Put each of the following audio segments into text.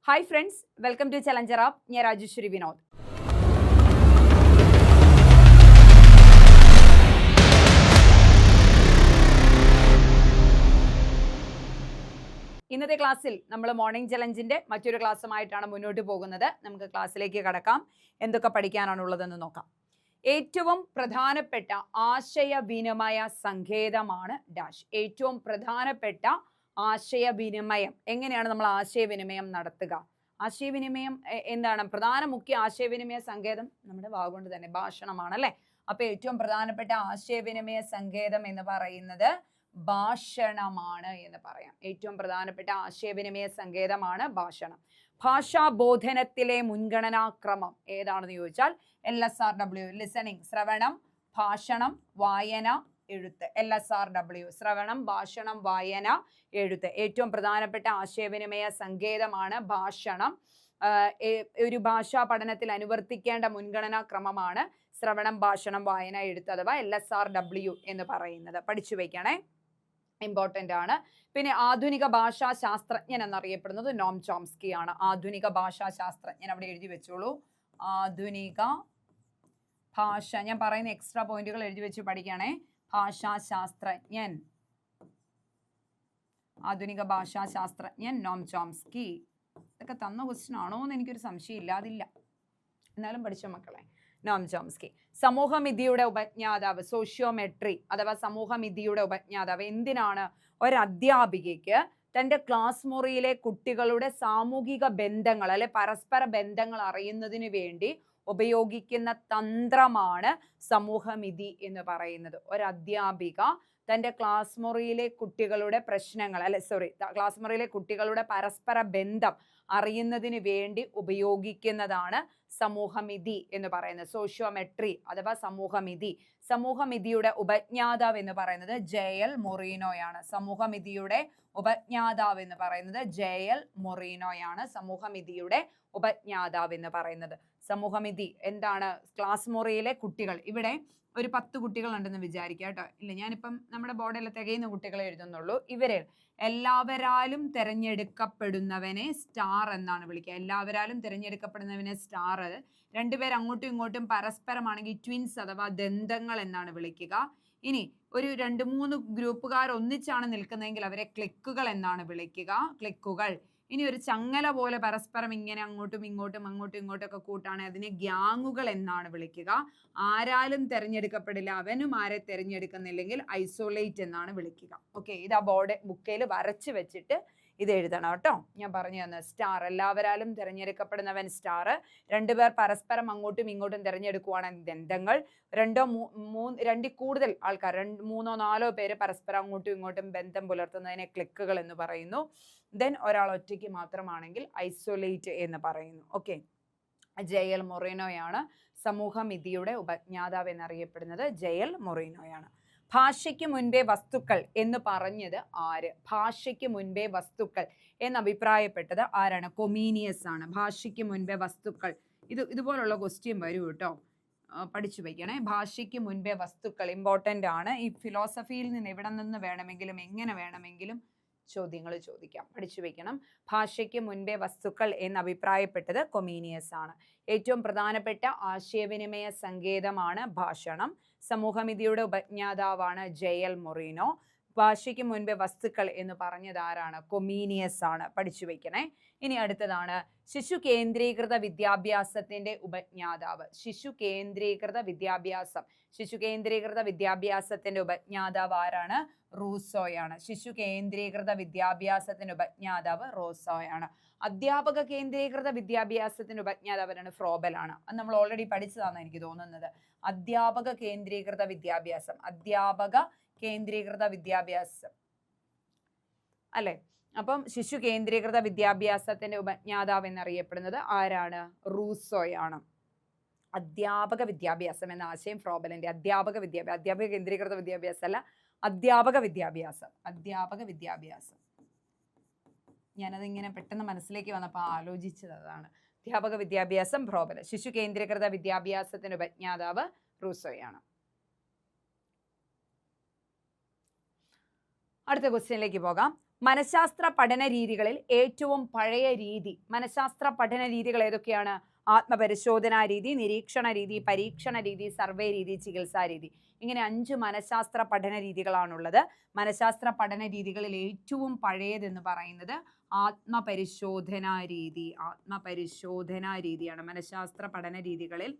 Hi friends, welcome to challenger app. ഞാൻ രാജേശ്വരി വിനോദ്. ഇന്നത്തെ ക്ലാസ്സിൽ നമ്മൾ മോർണിംഗ് ചലഞ്ചിന്റെ മറ്റൊരു ക്ലാസ്സുമായിട്ടാണ് മുന്നോട്ട് പോകുന്നത്. നമുക്ക് ക്ലാസ്സിലേക്ക് കടക്കാം. എന്തൊക്കെ പഠിക്കാനാണുള്ളതെന്ന് നോക്കാം. ഏറ്റവും പ്രധാനപ്പെട്ട ആശയവിനിമയ സങ്കേതമാണ് ഡാഷ്. ഏറ്റവും പ്രധാനപ്പെട്ട ആശയവിനിമയം. എങ്ങനെയാണ് നമ്മൾ ആശയവിനിമയം നടത്തുക? ആശയവിനിമയം എന്താണ്? മുഖ്യ ആശയവിനിമയ സങ്കേതം നമ്മുടെ വാഗുകൊണ്ട് തന്നെ ഭാഷണമാണ് അല്ലെ. അപ്പൊ ഏറ്റവും പ്രധാനപ്പെട്ട ആശയവിനിമയ സങ്കേതം എന്ന് പറയുന്നത് ഭാഷണമാണ് എന്ന് പറയാം. ഏറ്റവും പ്രധാനപ്പെട്ട ആശയവിനിമയ സങ്കേതമാണ് ഭാഷണം. ഭാഷാബോധനത്തിലെ മുൻഗണനാക്രമം ഏതാണെന്ന് ചോദിച്ചാൽ LSRW, ലിസണിങ്, ശ്രവണം, ഭാഷണം, വായന, എഴുത്ത്. LSRW, ശ്രവണം, ഭാഷണം, വായന, എഴുത്ത്. ഏറ്റവും പ്രധാനപ്പെട്ട ആശയവിനിമയ സങ്കേതമാണ് ഭാഷണം. ഒരു ഭാഷാ പഠനത്തിൽ അനുവർത്തിക്കേണ്ട മുൻഗണനാ ക്രമമാണ് ശ്രവണം, ഭാഷണം, വായന, എഴുത്ത് അഥവാ LSRW എന്ന് പറയുന്നത്. പഠിച്ചു വയ്ക്കണേ, ഇമ്പോർട്ടൻ്റ് ആണ്. പിന്നെ ആധുനിക ഭാഷാ ശാസ്ത്രജ്ഞൻ എന്നറിയപ്പെടുന്നത് നോം ചോംസ്കി ആണ്. ആധുനിക ഭാഷാ ശാസ്ത്രജ്ഞൻ അവിടെ എഴുതി വെച്ചോളൂ. ആധുനിക ഭാഷ, ഞാൻ പറയുന്ന എക്സ്ട്രാ പോയിന്റുകൾ എഴുതി വെച്ച് പഠിക്കണേ. ഭാഷാശാസ്ത്രജ്ഞൻ, ആധുനിക ഭാഷാശാസ്ത്രജ്ഞൻ നോം ചോംസ്കി. ഇതൊക്കെ തന്ന ക്വസ്റ്റ്യൻ ആണോ എന്ന് എനിക്കൊരു സംശയം ഇല്ലാതില്ല, എന്നാലും പഠിച്ച മക്കളെ. Noam Chomsky. സമൂഹമിതിയുടെ ഉപജ്ഞാതാവ്, സോഷ്യോമെട്രി അഥവാ സമൂഹമിതിയുടെ ഉപജ്ഞാതാവ്. എന്തിനാണ്? ഒരു അധ്യാപികയ്ക്ക് തൻ്റെ ക്ലാസ് മുറിയിലെ കുട്ടികളുടെ സാമൂഹിക ബന്ധങ്ങൾ അല്ലെ പരസ്പര ബന്ധങ്ങൾ അറിയുന്നതിന് വേണ്ടി ഉപയോഗിക്കുന്ന തന്ത്രമാണ് സമൂഹമിതി എന്ന് പറയുന്നത്. ഒരു അധ്യാപിക തൻ്റെ ക്ലാസ് മുറിയിലെ കുട്ടികളുടെ പ്രശ്നങ്ങൾ ക്ലാസ് മുറിയിലെ കുട്ടികളുടെ പരസ്പര ബന്ധം അറിയുന്നതിന് വേണ്ടി ഉപയോഗിക്കുന്നതാണ് സമൂഹമിതി എന്ന് പറയുന്നത്. സോഷ്യോമെട്രി അഥവാ സമൂഹമിതി. സമൂഹമിതിയുടെ ഉപജ്ഞാതാവ് എന്ന് പറയുന്നത് JL മൊറീനോയാണ്. സമൂഹമിതിയുടെ ഉപജ്ഞാതാവ് എന്ന് പറയുന്നത് JL മൊറീനോയാണ്. സമൂഹമിതിയുടെ ഉപജ്ഞാതാവ് എന്ന് പറയുന്നത്. സമൂഹമിതി എന്താണ്? ക്ലാസ് മുറിയിലെ കുട്ടികൾ. ഇവിടെ ഒരു 10 കുട്ടികളുണ്ടെന്ന് വിചാരിക്കുക കേട്ടോ. ഇല്ല, ഞാനിപ്പം നമ്മുടെ ബോർഡിൽ തികയുന്ന കുട്ടികളെ എഴുതുന്നുള്ളൂ. ഇവരെ എല്ലാവരാലും തിരഞ്ഞെടുക്കപ്പെടുന്നവനെ സ്റ്റാർ എന്നാണ് വിളിക്കുക. എല്ലാവരാലും തിരഞ്ഞെടുക്കപ്പെടുന്നവനെ സ്റ്റാർ. രണ്ടുപേർ അങ്ങോട്ടും ഇങ്ങോട്ടും പരസ്പരമാണെങ്കിൽ ട്വിൻസ് അഥവാ ദന്തങ്ങൾ എന്നാണ് വിളിക്കുക. ഇനി ഒരു 2-3 ഗ്രൂപ്പുകാർ ഒന്നിച്ചാണ് നിൽക്കുന്നതെങ്കിൽ അവരെ ക്ലിക്കുകൾ എന്നാണ് വിളിക്കുക. ക്ലിക്കുകൾ. ഇനി ഒരു ചങ്ങല പോലെ പരസ്പരം ഇങ്ങനെ അങ്ങോട്ടും ഇങ്ങോട്ടും ഒക്കെ കൂട്ടാണ് അതിനെ ഗ്യാങ്ങുകൾ എന്നാണ് വിളിക്കുക. ആരാലും തിരഞ്ഞെടുക്കപ്പെടില്ല, അവനും ആരെ തിരഞ്ഞെടുക്കുന്നില്ലെങ്കിൽ ഐസോലേറ്റ് എന്നാണ് വിളിക്കുക. ഓക്കെ, ഇത് ആ ബുക്കിൽ വരച്ച് വെച്ചിട്ട് ഇത് എഴുതണം കേട്ടോ. ഞാൻ പറഞ്ഞു തന്നെ സ്റ്റാർ, എല്ലാവരാലും തിരഞ്ഞെടുക്കപ്പെടുന്നവൻ സ്റ്റാർ. 2 പേർ പരസ്പരം അങ്ങോട്ടും ഇങ്ങോട്ടും തിരഞ്ഞെടുക്കുവാണെങ്കിൽ ദന്തങ്ങൾ. 2 കൂടുതൽ ആൾക്കാർ, 3-4 പേര് പരസ്പരം അങ്ങോട്ടും ഇങ്ങോട്ടും ബന്ധം പുലർത്തുന്നതിനെ ക്ലിക്കുകൾ എന്ന് പറയുന്നു. ദെൻ ഒരാൾ ഒറ്റയ്ക്ക് മാത്രമാണെങ്കിൽ ഐസൊലേറ്റ് എന്ന് പറയുന്നു. ഓക്കെ, JL മൊറീനോയാണ് സമൂഹമിതിയുടെ ഉപജ്ഞാതാവ് എന്നറിയപ്പെടുന്നത്. JL മൊറീനോയാണ്. ഭാഷയ്ക്ക് മുൻപേ വസ്തുക്കൾ എന്ന് പറഞ്ഞത് ആര്? ഭാഷയ്ക്ക് മുൻപേ വസ്തുക്കൾ എന്ന് അഭിപ്രായപ്പെട്ടത് ആരാണ്? കൊമീനിയസ് ആണ്. ഭാഷയ്ക്ക് മുൻപേ വസ്തുക്കൾ, ഇതുപോലുള്ള ക്വസ്റ്റ്യൻ വരും കേട്ടോ, പഠിച്ചു വയ്ക്കണേ. ഭാഷയ്ക്ക് മുൻപേ വസ്തുക്കൾ ഇമ്പോർട്ടൻ്റ് ആണ്. ഈ ഫിലോസഫിയിൽ നിന്ന് എവിടെ നിന്ന് വേണമെങ്കിലും എങ്ങനെ വേണമെങ്കിലും ചോദ്യങ്ങൾ ചോദിക്കാം, പഠിച്ചു വയ്ക്കണം. ഭാഷയ്ക്ക് മുൻപേ വസ്തുക്കൾ എന്ന് അഭിപ്രായപ്പെട്ടത് കൊമീനിയസ് ആണ്. ഏറ്റവും പ്രധാനപ്പെട്ട ആശയവിനിമയ സങ്കേതമാണ് ഭാഷണം. സമൂഹമിതിയുടെ ഉപജ്ഞാതാവാണ് JL മൊറീനോ. ഭാഷയ്ക്ക് മുൻപേ വസ്തുക്കൾ എന്ന് പറഞ്ഞത് ആരാണ്? കൊമീനിയസ് ആണ്. പഠിച്ചു വയ്ക്കണേ. ഇനി അടുത്തതാണ് ശിശു കേന്ദ്രീകൃത വിദ്യാഭ്യാസത്തിന്റെ ഉപജ്ഞാതാവ്. ശിശു കേന്ദ്രീകൃത വിദ്യാഭ്യാസത്തിന്റെ ഉപജ്ഞാതാവ് ആരാണ്? റൂസോയാണ്. ശിശു കേന്ദ്രീകൃത വിദ്യാഭ്യാസത്തിന്റെ ഉപജ്ഞാതാവ് റൂസോയാണ്. അധ്യാപക കേന്ദ്രീകൃത വിദ്യാഭ്യാസത്തിന്റെ ഉപജ്ഞാതാവാണ് ഫ്രോബലാണ്. അത് നമ്മൾ ഓൾറെഡി പഠിച്ചതാണെന്ന് എനിക്ക് തോന്നുന്നത്. അധ്യാപക കേന്ദ്രീകൃത വിദ്യാഭ്യാസം അല്ലെ. അപ്പം ശിശു കേന്ദ്രീകൃത വിദ്യാഭ്യാസത്തിന്റെ ഉപജ്ഞാതാവ് എന്നറിയപ്പെടുന്നത് ആരാണ്? റൂസോയാണ്. അധ്യാപക വിദ്യാഭ്യാസം എന്ന ആശയം ഫ്രോബലിന്റെ. അധ്യാപക കേന്ദ്രീകൃത വിദ്യാഭ്യാസം അല്ല, അധ്യാപക വിദ്യാഭ്യാസം. ഞാനതിങ്ങനെ പെട്ടെന്ന് മനസ്സിലേക്ക് വന്നപ്പോൾ ആലോചിച്ചത് അതാണ്. അധ്യാപക വിദ്യാഭ്യാസം ഫ്രോബൽ. ശിശു കേന്ദ്രീകൃത വിദ്യാഭ്യാസത്തിന്റെ ഉപജ്ഞാതാവ് റൂസോയാണ്. അടുത്ത ക്വസ്റ്റ്യനിലേക്ക് പോകാം. മനഃശാസ്ത്ര പഠന രീതികളിൽ ഏറ്റവും പഴയ രീതി, മനഃശാസ്ത്ര പഠന രീതികൾ ഏതൊക്കെയാണ്? ആത്മപരിശോധനാ രീതി, നിരീക്ഷണ രീതി, പരീക്ഷണ രീതി, സർവേ രീതി, ചികിത്സാ രീതി. ഇങ്ങനെ 5 മനഃശാസ്ത്ര പഠന രീതികളാണുള്ളത്. മനഃശാസ്ത്ര പഠന രീതികളിൽ ഏറ്റവും പഴയതെന്ന് പറയുന്നത് ആത്മപരിശോധനാ രീതി. ആത്മപരിശോധനാ രീതിയാണ് മനഃശാസ്ത്ര പഠന രീതികളിൽ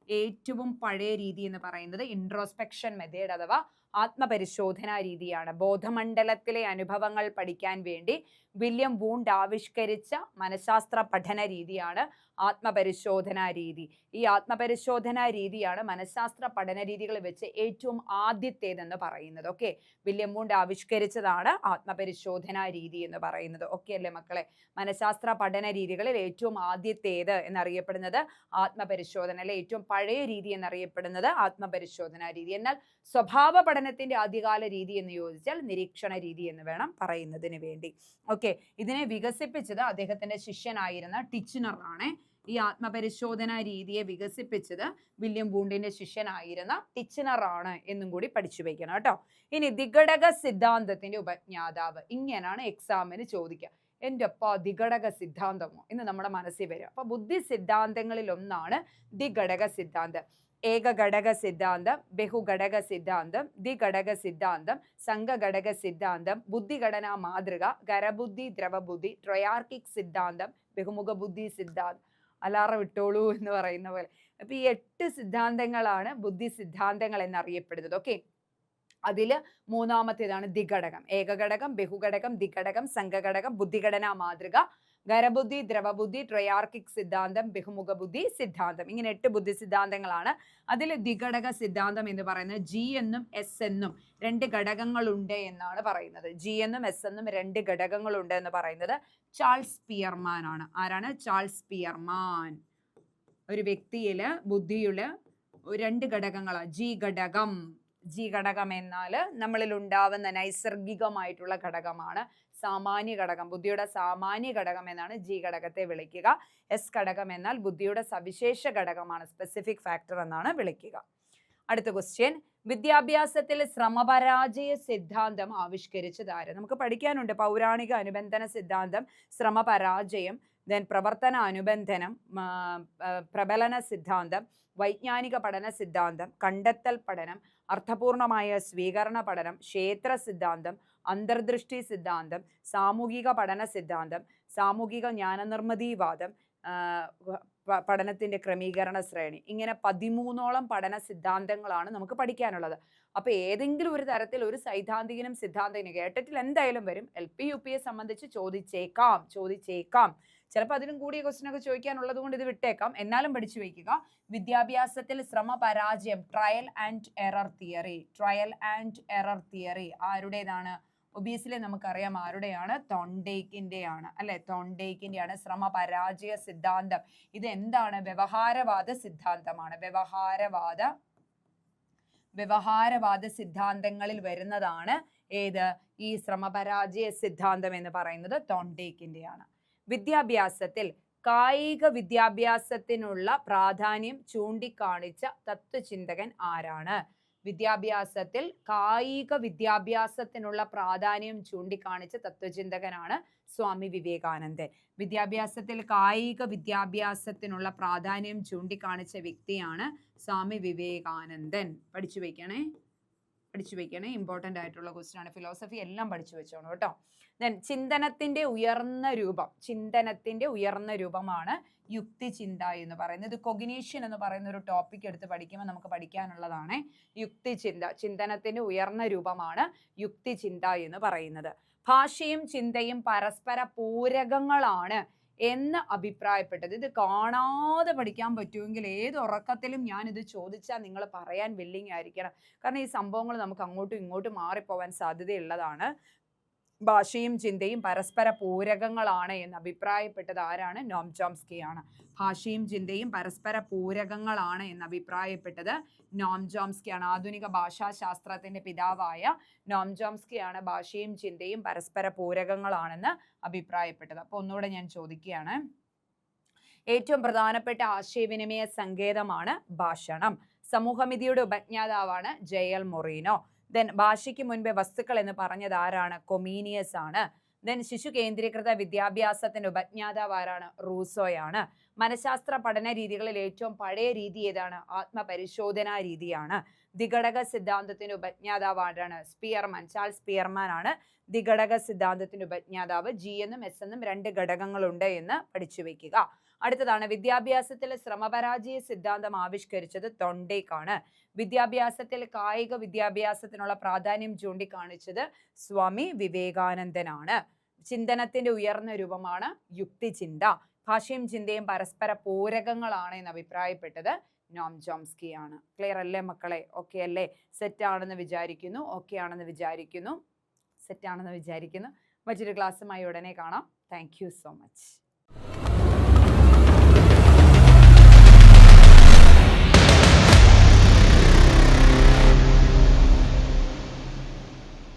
ഏറ്റവും പഴയ രീതി എന്ന് പറയുന്നത്. ഇൻട്രോസ്പെക്ഷൻ മെത്തേഡ് അഥവാ ആത്മപരിശോധനാ രീതിയാണ്. ബോധമണ്ഡലത്തിലെ അനുഭവങ്ങൾ പഠിക്കാൻ വേണ്ടി വില്യം വൂണ്ട് ആവിഷ്കരിച്ച മനഃശാസ്ത്ര പഠന രീതിയാണ് ആത്മപരിശോധനാ രീതി. ഈ ആത്മപരിശോധനാ രീതിയാണ് മനഃശാസ്ത്ര പഠന രീതികളിൽ വെച്ച് ഏറ്റവും ആദ്യത്തേതെന്ന് പറയുന്നത്. ഓക്കെ, വില്യം വൂണ്ട് ആവിഷ്കരിച്ചതാണ് ആത്മപരിശോധനാ രീതി എന്ന് പറയുന്നത്. ഓക്കെ അല്ലേ മക്കളെ? മനഃശാസ്ത്ര പഠന രീതികളിൽ ഏറ്റവും ആദ്യത്തേത് എന്നറിയപ്പെടുന്നത് ആത്മപരിശോധന, അല്ലെ ഏറ്റവും പഴയ രീതി എന്നറിയപ്പെടുന്നത് ആത്മപരിശോധനാ രീതി. എന്നാൽ സ്വഭാവ പഠനത്തിന്റെ ആദ്യകാല രീതി എന്ന് ചോദിച്ചാൽ നിരീക്ഷണ രീതി എന്ന് വേണം പറയുന്നതിന് വേണ്ടി. ഓക്കെ, ഇതിനെ വികസിപ്പിച്ചത് അദ്ദേഹത്തിന്റെ ശിഷ്യനായിരുന്ന ടിച്നർ ആണ്. ഈ ആത്മപരിശോധനാ രീതിയെ വികസിപ്പിച്ചത് വില്യം വൂണ്ടിന്റെ ശിഷ്യനായിരുന്ന ടിച്നർ ആണ് എന്നും കൂടി പഠിച്ചു വെക്കണം കേട്ടോ. ഇനി ദ്വിഘടക സിദ്ധാന്തത്തിന്റെ ഉപജ്ഞാതാവ്, ഇങ്ങനെയാണ് എക്സാമിന് ചോദിക്കുക. എൻ്റെ അപ്പ ദ്വിഘടക സിദ്ധാന്തമോ എന്ന് നമ്മുടെ മനസ്സിൽ വരും. അപ്പൊ ബുദ്ധി സിദ്ധാന്തങ്ങളിൽ ഒന്നാണ് ദ്വിഘടക സിദ്ധാന്തം. ഏകഘടക സിദ്ധാന്തം, ബഹുഘടക സിദ്ധാന്തം, ദ്വിഘടക സിദ്ധാന്തം, സംഘഘടക സിദ്ധാന്തം, ബുദ്ധിഘടനാ മാതൃക, ഖരബുദ്ധി, ദ്രവബുദ്ധി, ട്രയാർക്കിക് സിദ്ധാന്തം, ബഹുമുഖ ബുദ്ധി സിദ്ധാന്തം. അലാറം ഇട്ടോളൂ എന്ന് പറയുന്ന പോലെ. അപ്പൊ ഈ 8 സിദ്ധാന്തങ്ങളാണ് ബുദ്ധി സിദ്ധാന്തങ്ങൾ എന്നറിയപ്പെടുന്നത്. ഓക്കെ, അതിൽ മൂന്നാമത്തേതാണ് ദ്വിഘടകം. ഏകഘടകം, ബഹുഘടകം, ദ്വിഘടകം, സംഘഘടകം, ബുദ്ധിഘടനാ മാതൃക, ഖരബുദ്ധി, ദ്രവബുദ്ധി, ട്രയാർക്കിക് സിദ്ധാന്തം, ബഹുമുഖ ബുദ്ധി സിദ്ധാന്തം. ഇങ്ങനെ 8 ബുദ്ധി സിദ്ധാന്തങ്ങളാണ്. അതിൽ ദ്വിഘടക സിദ്ധാന്തം എന്ന് പറയുന്നത് G എന്നും S എന്നും 2 ഘടകങ്ങളുണ്ട് എന്നാണ് പറയുന്നത്. G എന്നും S എന്നും 2 ഘടകങ്ങളുണ്ട് എന്ന് പറയുന്നത് ചാൾസ് പിയർമാൻ ആണ്. ആരാണ്? ചാൾസ് പിയർമാൻ. ഒരു വ്യക്തിയില് ബുദ്ധിയില് 2 ഘടകങ്ങളാണ്. ജി ഘടകം എന്നാൽ നമ്മളിൽ ഉണ്ടാവുന്ന നൈസർഗികമായിട്ടുള്ള ഘടകമാണ്. സാമാന്യ ഘടകം, ബുദ്ധിയുടെ സാമാന്യ ഘടകം എന്നാണ് ജി ഘടകത്തെ വിളിക്കുക. എസ് ഘടകം എന്നാൽ ബുദ്ധിയുടെ സവിശേഷ ഘടകമാണ്, സ്പെസിഫിക് ഫാക്ടർ എന്നാണ് വിളിക്കുക. അടുത്ത ക്വസ്റ്റ്യൻ, വിദ്യാഭ്യാസത്തിൽ ശ്രമപരാജയ സിദ്ധാന്തം ആവിഷ്കരിച്ചത് ആര്? നമുക്ക് പഠിക്കാനുണ്ട്. പൗരാണിക അനുബന്ധന സിദ്ധാന്തം, ശ്രമപരാജയം, ദെൻ പ്രവർത്തന അനുബന്ധനം, പ്രബലന സിദ്ധാന്തം, വൈജ്ഞാനിക പഠന സിദ്ധാന്തം, കണ്ടെത്തൽ പഠനം, അർത്ഥപൂർണമായ സ്വീകരണ പഠനം, ക്ഷേത്ര സിദ്ധാന്തം, അന്തർദൃഷ്ടി സിദ്ധാന്തം, സാമൂഹിക പഠന സിദ്ധാന്തം, സാമൂഹിക ജ്ഞാനനിർമ്മിതിവാദം, പഠനത്തിന്റെ ക്രമീകരണ ശ്രേണി. ഇങ്ങനെ 13ഓളം പഠന സിദ്ധാന്തങ്ങളാണ് നമുക്ക് പഠിക്കാനുള്ളത്. അപ്പൊ ഏതെങ്കിലും ഒരു തരത്തിൽ ഒരു സൈദ്ധാന്തികനും സിദ്ധാന്തികനും കേട്ടിട്ടിൽ എന്തായാലും വരും. LP UPയെ സംബന്ധിച്ച് ചോദിച്ചേക്കാം. ചിലപ്പോൾ അതിനും കൂടിയ ക്വസ്റ്റ്യൻ ഒക്കെ ചോദിക്കാനുള്ളത് കൊണ്ട് ഇത് വിട്ടേക്കാം. എന്നാലും പഠിച്ചു വയ്ക്കുക. വിദ്യാഭ്യാസത്തിൽ ശ്രമപരാജയം, ട്രയൽ ആൻഡ് എറർ തിയറി ആരുടേതാണ്? ഒബിയസ്ലി നമുക്കറിയാം ആരുടെയാണ്? തോണ്ടേക്കിന്റെയാണ്, അല്ലെ? തോണ്ടേക്കിന്റെയാണ് ശ്രമപരാജയ സിദ്ധാന്തം. ഇത് എന്താണ്? വ്യവഹാരവാദ സിദ്ധാന്തമാണ്. വ്യവഹാരവാദ സിദ്ധാന്തങ്ങളിൽ വരുന്നതാണ് ഏത്? ഈ ശ്രമപരാജയ സിദ്ധാന്തം എന്ന് പറയുന്നത് തോണ്ടേക്കിന്റെയാണ്. വിദ്യാഭ്യാസത്തിൽ കായിക വിദ്യാഭ്യാസത്തിനുള്ള പ്രാധാന്യം ചൂണ്ടിക്കാണിച്ച തത്വചിന്തകൻ ആരാണ്? വിദ്യാഭ്യാസത്തിൽ കായിക വിദ്യാഭ്യാസത്തിനുള്ള പ്രാധാന്യം ചൂണ്ടിക്കാണിച്ച തത്വചിന്തകനാണ് സ്വാമി വിവേകാനന്ദൻ. വിദ്യാഭ്യാസത്തിൽ കായിക വിദ്യാഭ്യാസത്തിനുള്ള പ്രാധാന്യം ചൂണ്ടിക്കാണിച്ച വ്യക്തിയാണ് സ്വാമി വിവേകാനന്ദൻ. പഠിച്ചു വെക്കണേ. ഇമ്പോർട്ടൻ്റ് ആയിട്ടുള്ള ക്വസ്റ്റ്യൻ ആണ്. ഫിലോസഫി എല്ലാം പഠിച്ചു വെച്ചോണം കേട്ടോ. ദെൻ ചിന്തനത്തിന്റെ ഉയർന്ന രൂപമാണ് യുക്തിചിന്ത എന്ന് പറയുന്നത്. കൊഗ്നീഷൻ എന്ന് പറയുന്ന ഒരു ടോപ്പിക് എടുത്ത് പഠിക്കുമ്പോൾ നമുക്ക് പഠിക്കാനുള്ളതാണ് യുക്തിചിന്ത. ചിന്തനത്തിന്റെ ഉയർന്ന രൂപമാണ് യുക്തിചിന്ത എന്ന് പറയുന്നത്. ഭാഷയും ചിന്തയും പരസ്പര പൂരകങ്ങളാണ് എന്ന് അഭിപ്രായപ്പെട്ടത്. ഇത് കാണാതെ പഠിക്കാൻ പറ്റുമെങ്കിൽ ഏത് ഉറക്കത്തിലും ഞാനിത് ചോദിച്ചാൽ നിങ്ങൾ പറയാൻ വില്ലിങ് ആയിരിക്കണം. കാരണം ഈ സംഭവങ്ങൾ നമുക്ക് അങ്ങോട്ടും ഇങ്ങോട്ടും മാറിപ്പോവാൻ സാധ്യതയുള്ളതാണ്. ഭാഷയും ചിന്തയും പരസ്പര പൂരകങ്ങളാണ് എന്ന് അഭിപ്രായപ്പെട്ടത് ആരാണ്? നോം ചോംസ്കി ആണ്. ഭാഷയും ചിന്തയും പരസ്പര പൂരകങ്ങളാണ് എന്ന് അഭിപ്രായപ്പെട്ടത് നോം ചോംസ്കി ആണ്. ആധുനിക ഭാഷാശാസ്ത്രത്തിന്റെ പിതാവായ നോം ചോംസ്കി ആണ് ഭാഷയും ചിന്തയും പരസ്പര പൂരകങ്ങളാണെന്ന് അഭിപ്രായപ്പെട്ടത്. അപ്പോൾ ഒന്നുകൂടെ ഞാൻ ചോദിക്കുകയാണ്. ഏറ്റവും പ്രധാനപ്പെട്ട ആശയവിനിമയ സങ്കേതമാണ് ഭാഷണം. സമൂഹമിതിയുടെ ഉപജ്ഞാതാവാണ് ജെഎൽ മൊറീനോ. ദെൻ ഭാഷയ്ക്ക് മുൻപേ വസ്തുക്കൾ എന്ന് പറഞ്ഞത് ആരാണ്? കൊമീനിയസ് ആണ്. ദെൻ ശിശു കേന്ദ്രീകൃത വിദ്യാഭ്യാസത്തിന്റെ ഉപജ്ഞാതാവ് ആരാണ്? റൂസോയാണ്. മനഃശാസ്ത്ര പഠന രീതികളിൽ ഏറ്റവും പഴയ രീതി ഏതാണ്? ആത്മപരിശോധനാ രീതിയാണ്. ദ്വിഘടക സിദ്ധാന്തത്തിന്റെ ഉപജ്ഞാതാവ് ആരാണ്? സ്പിയർമാൻ, ചാൾസ് സ്പിയർമാൻ ആണ് ദ്വിഘടക സിദ്ധാന്തത്തിന്റെ ഉപജ്ഞാതാവ്. ജി എന്നും എസ് എന്നും 2 ഘടകങ്ങളുണ്ട് എന്ന് പഠിച്ചു വെക്കുക. അടുത്തതാണ് വിദ്യാഭ്യാസത്തിലെ ശ്രമപരാജയ സിദ്ധാന്തം ആവിഷ്കരിച്ചത് തോണ്ടേക്ക് ആണ്. വിദ്യാഭ്യാസത്തിൽ കായിക വിദ്യാഭ്യാസത്തിനുള്ള പ്രാധാന്യം ചൂണ്ടിക്കാണിച്ചത് സ്വാമി വിവേകാനന്ദനാണ്. ചിന്തനത്തിന്റെ ഉയർന്ന രൂപമാണ് യുക്തിചിന്ത. ഭാഷയും ചിന്തയും പരസ്പര പൂരകങ്ങളാണ് എന്ന് അഭിപ്രായപ്പെട്ടത് നോം ചോംസ്കി ആണ്. ക്ലിയർ അല്ലേ മക്കളെ? ഓക്കെ അല്ലേ? സെറ്റ് ആണെന്ന് വിചാരിക്കുന്നു. ഓക്കെ ആണെന്ന് വിചാരിക്കുന്നു. സെറ്റ് ആണെന്ന് വിചാരിക്കുന്നു. മറ്റൊരു ക്ലാസ്സുമായി ഉടനെ കാണാം. Thank you so much.